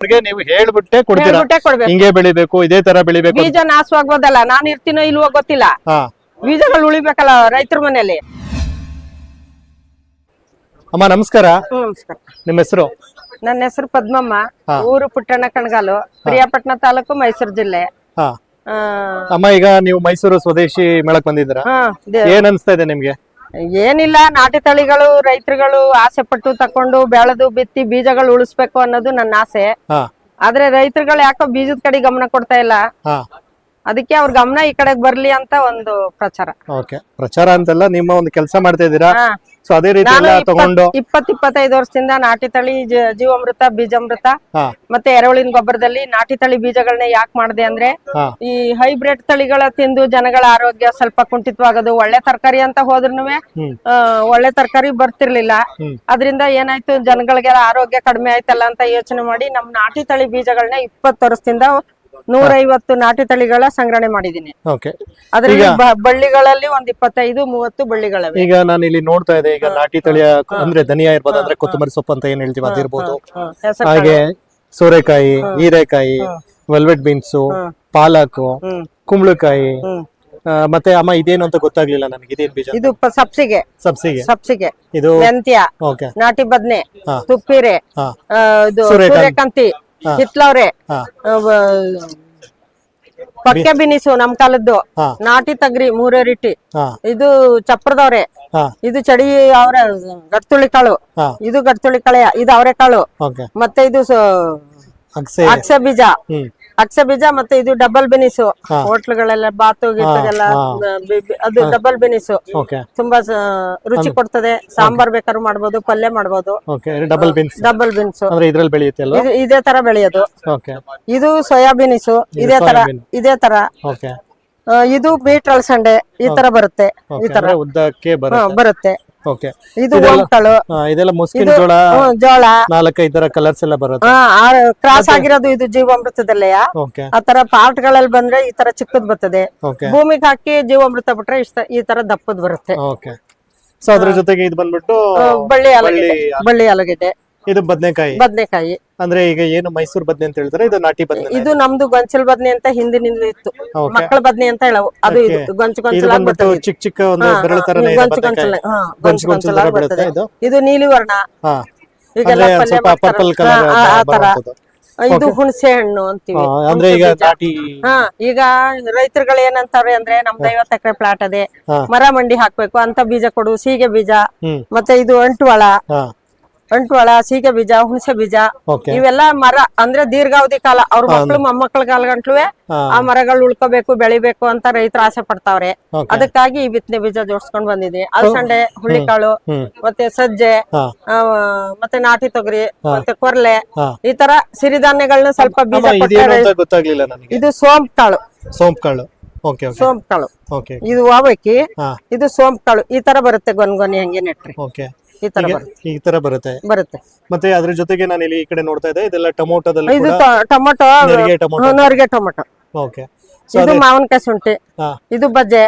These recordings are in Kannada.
ನೀವು ಹೇಳ್ಬಿಟ್ಟೆ ಕೊಡ್ತೀರಾ, ಹೇಳ್ಬಿಟ್ಟೆ ಕೊಡ್ಬೇಕು. ಹಿಂಗೆ ಬೆಳಿಬೇಕು, ಇದೇ ತರ ಬೆಳಿಬೇಕು. ಬೀಜ ನಾಶವಾಗ್ಬೋದಲ್ಲ, ನಾನು ಇರ್ತೀನೋ ಇಲ್ವೋ ಗೊತ್ತಿಲ್ಲ. ಬೀಜಗಳು ಉಳಿಬೇಕಲ್ಲ ರೈತರ ಮನೆಯಲ್ಲಿ. ಅಮ್ಮ ನಮಸ್ಕಾರ. ನಮಸ್ಕಾರ. ನಿಮ್ಮ ಹೆಸರು? ನನ್ನ ಹೆಸರು ಪದ್ಮಮ್ಮ, ಊರು ಪುಟ್ಟಣ್ಣ ಕಣಗಾಲು, ಪ್ರಿಯಾಪಟ್ಟಣ ತಾಲೂಕು, ಮೈಸೂರು ಜಿಲ್ಲೆ. ಅಮ್ಮ, ಈಗ ನೀವು ಮೈಸೂರು ಸ್ವದೇಶಿ ಮೇಳಕ್ ಬಂದಿದ್ದೀರಾ, ಏನ್ ಅನ್ಸ್ತಾ ಇದೆ ನಿಮ್ಗೆ? ಏನಿಲ್ಲ, ನಾಟಿ ತಳಿಗಳು ರೈತರುಗಳು ಆಸೆ ಪಟ್ಟು ತಕೊಂಡು ಬೆಳೆದು ಬಿತ್ತಿ ಬೀಜಗಳು ಉಳಿಸ್ಬೇಕು ಅನ್ನೋದು ನನ್ನ ಆಸೆ. ಆದ್ರೆ ರೈತರುಗಳು ಯಾಕೋ ಬೀಜದ ಕಡೆ ಗಮನ ಕೊಡ್ತಾ ಇಲ್ಲ. ಅದಕ್ಕೆ ಅವ್ರ ಗಮನ ಈ ಕಡೆಗೆ ಬರ್ಲಿ ಅಂತ ಒಂದು ಪ್ರಚಾರ. ಪ್ರಚಾರ ಅಂತಲ್ಲ, ನಿಮ್ಮ ಒಂದು ಕೆಲಸ ಮಾಡ್ತಾ ಇದ್ದೀರಾ. ಸೊ ಅದೇ ರೀತಿ ಎಲ್ಲ ತಗೊಂಡು 25 ವರ್ಷದಿಂದ ನಾಟಿ ತಳಿ ಜೀವಾಮೃತ, ಬೀಜಾಮೃತ ಮತ್ತೆ ಎರೆಹುಳಿನ ಗೊಬ್ಬರದಲ್ಲಿ ನಾಟಿ ತಳಿ ಬೀಜಗಳನ್ನ ಯಾಕೆ ಮಾಡಿದೆ ಅಂದ್ರೆ, ಈ ಹೈಬ್ರಿಡ್ ತಳಿಗಳ ತಿಂದು ಜನಗಳ ಆರೋಗ್ಯ ಸ್ವಲ್ಪ ಕುಂಠಿತವಾಗೋದು. ಒಳ್ಳೆ ತರಕಾರಿ ಅಂತ ಹೋದ್ರೂ ಒಳ್ಳೆ ತರಕಾರಿ ಬರ್ತಿರ್ಲಿಲ್ಲ. ಅದರಿಂದ ಏನಾಯ್ತು, ಜನಗಳಿಗೆಲ್ಲ ಆರೋಗ್ಯ ಕಡಿಮೆ ಆಯ್ತಲ್ಲ ಅಂತ ಯೋಚನೆ ಮಾಡಿ ನಮ್ ನಾಟಿ ತಳಿ ಬೀಜಗಳನ್ನ 20 ವರ್ಷದಿಂದ 150 ನಾಟಿ ತಳಿಗಳ ಸಂಗ್ರಹಣೆ ಮಾಡಿದೀನಿ. ಅದ್ರಲ್ಲಿ ಬಳ್ಳಿಗಳಲ್ಲಿ ಒಂದ್ 25-30 ಬಳ್ಳಿಗಳಿವೆ. ಈಗ ನಾನು ಇಲ್ಲಿ ನೋಡ್ತಾ ಇದ್ದೆ, ಈಗ ನಾಟಿ ತಳಿಯ ಅಂದ್ರೆ ಧನಿಯಾ ಇರ್ಬೋದು, ಅಂದ್ರೆ ಕೊತ್ತಂಬರಿ ಸೊಪ್ಪು ಅಂತ ಏನ್ ಹೇಳ್ತೀವಿ ಅದಿರ್ಬೋದು, ಹಾಗೆ ಸೋರೆಕಾಯಿ, ಹೀರೆಕಾಯಿ, ವೆಲ್ವೆಟ್ ಬೀನ್ಸು, ಪಾಲಕ್, ಕುಂಬಳಕಾಯಿ, ಮತ್ತೆ ಅಮ್ಮ ಇದೇನು ಅಂತ ಗೊತ್ತಾಗ್ಲಿಲ್ಲ ನನಗೆ, ಇದೇನ್ ಬೀಜ? ಇದು ಸಬ್ಸಿಗೆ. ಸಬ್ಸಿಗೆ ಇದು ಮೆಂತ್ಯ, ನಾಟಿ ಬದ್ನೆ, ತುಪ್ಪಿರೆ, ಇದು ಸೂರ್ಯಕಾಂತಿ, ಹಿತ್ಲವ್ರೆ, ಪಕ್ಕೆ ಬಿನಿಸು ನಮ್ ಕಾಲದ್ದು, ನಾಟಿ ತಗ್ರಿ 3 ರೀತಿ, ಇದು ಚಪ್ರದವ್ರೆ, ಇದು ಚಡಿ ಅವ್ರ ಗಡ್ತುಳಿ ಕಾಳು, ಇದು ಗಡ್ತುಳಿ ಕಳೆಯ, ಇದು ಅವರೆ ಕಾಳು, ಮತ್ತೆ ಇದು ಅಕ್ಸೆ ಬೀಜ, ಅಕ್ಸೆ ಬೀಜ, ಮತ್ತೆ ಇದು ಡಬಲ್ ಬೆನಿಸು. ಹೋಟ್ಲುಗಳೆಲ್ಲ ಬಾತು ಗೀತಗೆಲ್ಲ ಅದು ಡಬಲ್ ಬೆನಿಸು ತುಂಬಾ ರುಚಿ ಕೊಡ್ತದೆ. ಸಾಂಬಾರ್ ಬೇಕಾದ್ರೂ ಮಾಡ್ಬೋದು, ಪಲ್ಯ ಮಾಡ್ಬೋದು. ಡಬಲ್ ಬೀನ್ಸ್ ಇದೇ ತರ ಬೆಳೆಯೋದು. ಇದು ಸೋಯಾಬೀನಿಸು ಇದೇ ತರ. ಇದು ಬೀಟ್ ಅಳಸಂಡೆ ಈ ತರ ಬರುತ್ತೆ, ಈ ತರ ಬರುತ್ತೆ. ಇದು ಇದೆಲ್ಲ ಮುಸ್ಕಿನ ಜೋಳ, 4-5 ತರ ಕಲರ್ಸ್ ಎಲ್ಲ ಬರುತ್ತೆ. ಕ್ರಾಸ್ ಆಗಿರೋದು ಇದು ಜೀವಾಮೃತದಲ್ಲೇ. ಆತರ ಪಾರ್ಟ್ ಗಳಲ್ಲಿ ಬಂದ್ರೆ ಈ ತರ ಚಿಕ್ಕದ್ ಬರ್ತದೆ. ಭೂಮಿಗೆ ಹಾಕಿ ಜೀವಾಮೃತ ಬಿಟ್ರೆ ಈ ತರ ದಪ್ಪದ್ ಬರುತ್ತೆ. ಸೊ ಅದ್ರ ಜೊತೆಗೆ ಇದು ಬಂದ್ಬಿಟ್ಟು ಬಳ್ಳಿ ಆಲೂಗೆಡ್ಡೆ, ಇದು ಬದನೆಕಾಯಿ. ಅಂದ್ರೆ ಈಗ ಏನು ಮೈಸೂರು ಬದ್ನೆ ಅಂತ ಹೇಳ್ತಾರೆ, ಇದು ನಾಟಿ ಬದ್ನೆ. ಇದು ನಮ್ದು ಗೊಂಚಲ್ ಬದ್ನೆ ಅಂತ ಹಿಂದಿನಿಂದ ಇತ್ತು, ಮಕ್ಕಳ ಬದ್ನೆ ಅಂತ ಹೇಳವು. ಅದು ಇದು ಗೊಂಚಲ್ ಚಿಕ್ಕ ಚಿಕ್ಕ ಒಂದು ಬೆರಳು ತರನೇ ಬರುತ್ತೆ. ಇದು ನೀಲಿ ವರ್ಣ, ಈಗೆಲ್ಲ ಪರ್ಪಲ್ ಕಲರ್. ಇದು ಹುಣಸೆ ಹಣ್ಣು ಅಂತೀವಿ. ಅಂದ್ರೆ ಈಗ ನಾಟಿ ಈಗ ರೈತರುಗಳು ಏನಂತಾರೆ ಅಂದ್ರೆ, ನಮ್ದು 50 ಎಕರೆ ಪ್ಲಾಟ್ ಅದೇ, ಮರ ಮಂಡಿ ಹಾಕ್ಬೇಕು ಅಂತ ಬೀಜ ಕೊಡು, ಸೀಗೆ ಬೀಜ, ಮತ್ತೆ ಇದು ಅಂಟುವಳ, ಸೀಗೆ ಬೀಜ, ಹುಣಸೆ ಬೀಜ, ಇವೆಲ್ಲ ಮರ ಅಂದ್ರೆ ದೀರ್ಘಾವಧಿ ಕಾಲ. ಅವ್ರ ಮಕ್ಳು ಮೊಮ್ಮಕ್ಳ ಕಾಲ ಗಂಟ್ಲುವೆ ಆ ಮರಗಳು ಉಳ್ಕೋಬೇಕು, ಬೆಳಿಬೇಕು ಅಂತ ರೈತರು ಆಸೆ ಪಡ್ತಾವ್ರೆ. ಅದಕ್ಕಾಗಿ ಈ ಬಿತ್ತನೆ ಬೀಜ ಜೋಡಿಸ್ಕೊಂಡ್ ಬಂದಿದೆ. ಅಲಸಂಡೆ, ಹುಳ್ಳಿಕಾಳು, ಮತ್ತೆ ಸಜ್ಜೆ, ಮತ್ತೆ ನಾಟಿ ತೊಗರಿ, ಮತ್ತೆ ಕೊರ್ಲೆ, ಈ ತರ ಸಿರಿಧಾನ್ಯಗಳನ್ನ ಸ್ವಲ್ಪ ಬೀಜ ಗೊತ್ತಾಗ್ಲಿಲ್ಲ ನನಗೆ. ಇದು ಸೋಂಪು ಕಾಳು. ಸೋಂಪು ಕಾಳು ಇದು ವಾವಕ್ಕಿ, ಇದು ಸೋಂಪು ಕಾಳು. ಈ ತರ ಬರುತ್ತೆ, ಗೊನ್ಗೊನೆ ಹಂಗೆ ನೆಟ್ರಿ ಈ ತರ ಬರುತ್ತೆ. ಮತ್ತೆ ಅದ್ರ ಜೊತೆಗೆ ನಾನು ಇಲ್ಲಿ ಈ ಕಡೆ ನೋಡ್ತಾ ಇದ್ದೆ, ಇದೆಲ್ಲ ಟೊಮೊಟೊದಲ್ಲಿ. ಇದು ಟೊಮೊಟೊ, ನೊರಿಗೆ ಟೊಮೊಟೊ. ಇದು ಮಾವಿನಕಾಯಿ ಶುಂಠಿ, ಇದು ಬಜ್ಜೆ,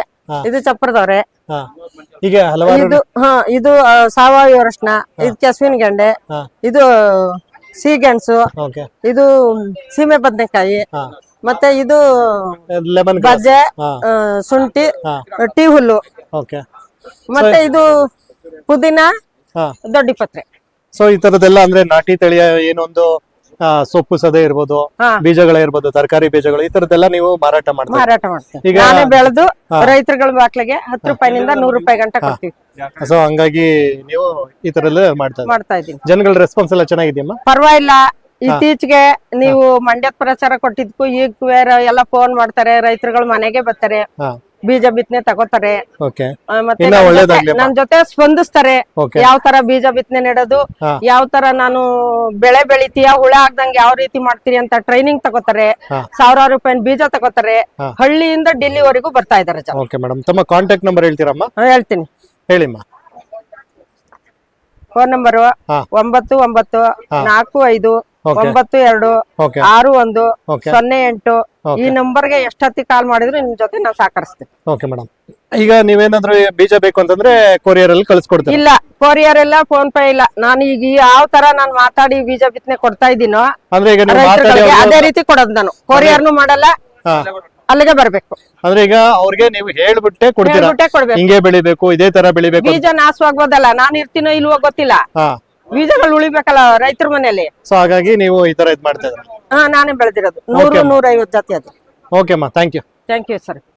ಇದು ಚಪ್ರದವ್ರೆ. ಈಗ ಹಲವಾರು ಇದು ಸಾವಯವ ಅರಶಿನ, ಇದು ಕೆಸುವಿನ ಗೆಂಡೆ, ಇದು ಸೀಗೆಣಸು, ಇದು ಸೀಮೆ ಬದನೆಕಾಯಿ, ಮತ್ತೆ ಇದು ಬಜ್ಜೆ, ಶುಂಠಿ, ಟೀ ಹುಲ್ಲು, ಮತ್ತೆ ಇದು ಪುದೀನ, ದೊಡ್ಡಿ ಪತ್ರೆ. ಸೊ ಈ ತರದೆಲ್ಲ ಅಂದ್ರೆ ನಾಟಿ ತಳಿಯ ಏನೊಂದು ಸೊಪ್ಪು ಸದೆ ಇರ್ಬೋದು, ಬೀಜಗಳಿರ್ಬೋದು, ತರಕಾರಿ ಬೀಜಗಳು, ಈ ತರದೆಲ್ಲ ನೀವು ಮಾರಾಟ ಮಾಡ್ತೀವಿ. ಈಗ ನಾನೇ ಬೆಳೆದು ರೈತರುಗಳ ಬಾಕ್ಲಿಗೆ 10 ರೂಪಾಯಿನಿಂದ 100 ರೂಪಾಯಿ ಗಂಟ ಕೊಡ್ತೀವಿ. ಸೊ ಹಂಗಾಗಿ ನೀವು ಈ ತರ ಮಾಡ್ತಾ ಇದ್ದೀನಿ. ಜನಗಳ ರೆಸ್ಪಾನ್ಸ್ ಎಲ್ಲ ಚೆನ್ನಾಗಿದೆಯಮ್ಮ? ಪರವಾಗಿಲ್ಲ. ಇತ್ತೀಚೆಗೆ ನೀವು ಮಂಡ್ಯದ ಪ್ರಚಾರ ಕೊಟ್ಟಿದ್ಕು ಈಗ ಎಲ್ಲ ಫೋನ್ ಮಾಡ್ತಾರೆ, ರೈತರುಗಳು ಮನೆಗೆ ಬರ್ತಾರೆ, ಬೀಜ ಬಿತ್ತನೆ ತಗೋತಾರೆ, ಮತ್ತೆ ನನ್ ಜೊತೆ ಸ್ಪಂದಿಸ್ತಾರೆ. ಯಾವ ತರ ಬೀಜ ಬಿತ್ತನೆ ನೆಡೋದು, ಯಾವ ತರ ನಾನು ಬೆಳೆ ಬೆಳಿತೀಯ, ಹುಳ ಆಗ್ದಂಗೆ ಯಾವ ರೀತಿ ಮಾಡ್ತೀರಿ ಅಂತ ಟ್ರೈನಿಂಗ್ ತಗೋತಾರೆ. 1000 ರೂಪಾಯಿ ಬೀಜ ತಗೋತಾರೆ. ಹಳ್ಳಿಯಿಂದ ಡೆಲ್ಲಿವರೆಗೂ ಬರ್ತಾ ಇದಾರೆ. ತಮ್ಮ ಕಾಂಟ್ಯಾಕ್ಟ್ ನಂಬರ್ ಹೇಳ್ತೀರಮ್ಮ? ಹೇಳ್ತೀನಿ, ಹೇಳಿಮ್ಮ. ಫೋನ್ ನಂಬರು 9945 92 ಓಕೆ 61 ಓಕೆ 08 ಈ ನಂಬರ್ಗೆ ಎಷ್ಟೊತ್ತಿ ಕಾಲ್ ಮಾಡಿದ್ರು ನಿಮ್ ಜೊತೆ ನಾವು ಸಹಕರಿಸ್ತೀವಿ. Okay madam. ಈಗ ನೀವೇನಾದ್ರೂ ಬೀಜ ಬೇಕು ಅಂತಂದ್ರೆ ಕೊರಿಯರ್ ಅಲ್ಲಿ ಕಳ್ಸಿಕೊಡ್ತೀರಾ? ಇಲ್ಲ ಕೊರಿಯರ್ ಎಲ್ಲ ಫೋನ್ ಪೇ ಇಲ್ಲ. ನಾನು ಈಗ ಯಾವ ತರ ನಾನು ಮಾತಾಡಿ ಬೀಜ ಬಿತ್ತನೆ ಕೊಡ್ತಾ ಇದ್ದೀನೋ ಅಂದ್ರೆ ಈಗ ನೀವು ಮಾತಾಡಿ ರೈತರಿಗೆ ಅದೇ ರೀತಿ ಕೊಡೋದು. ನಾನು ಕೊರಿಯರ್ನು ಮಾಡಲ್ಲ, ಅಲ್ಲಿಗೆ ಬರ್ಬೇಕು. ಅಂದ್ರೆ ಈಗ ಅವ್ರಿಗೆ ನೀವು ಹೇಳ್ಬಿಟ್ಟೆ ಕೊಡ್ತೀರಾ, ಹೇಳ್ಬಿಟ್ಟೆ ಕೊಡ್ಬೇಕು. ಹಿಂಗೆ ಬೆಳಿಬೇಕು, ಇದೇ ತರ ಬೆಳಿಬೇಕು. ಬೀಜ ನಾಶವಾಗ್ಬೋದಲ್ಲ, ನಾನು ಇರ್ತೀನೋ ಇಲ್ವೋ ಗೊತ್ತಿಲ್ಲ, ಬೀಜಗಳು ಉಳಿಬೇಕಲ್ಲ ರೈತರ ಮನೆಯಲ್ಲಿ. ಸೊ ಹಾಗಾಗಿ ನೀವು ಈ ತರ ಇದ್ ಮಾಡ್ತಾ ಇದ್ದೀರಾ? ನಾನೇ ಬೆಳೆದಿರೋದು 100-150 ಜಾತಿ ಅದು. ಓಕೆ ಅಮ್ಮ, thank you. Thank you sir.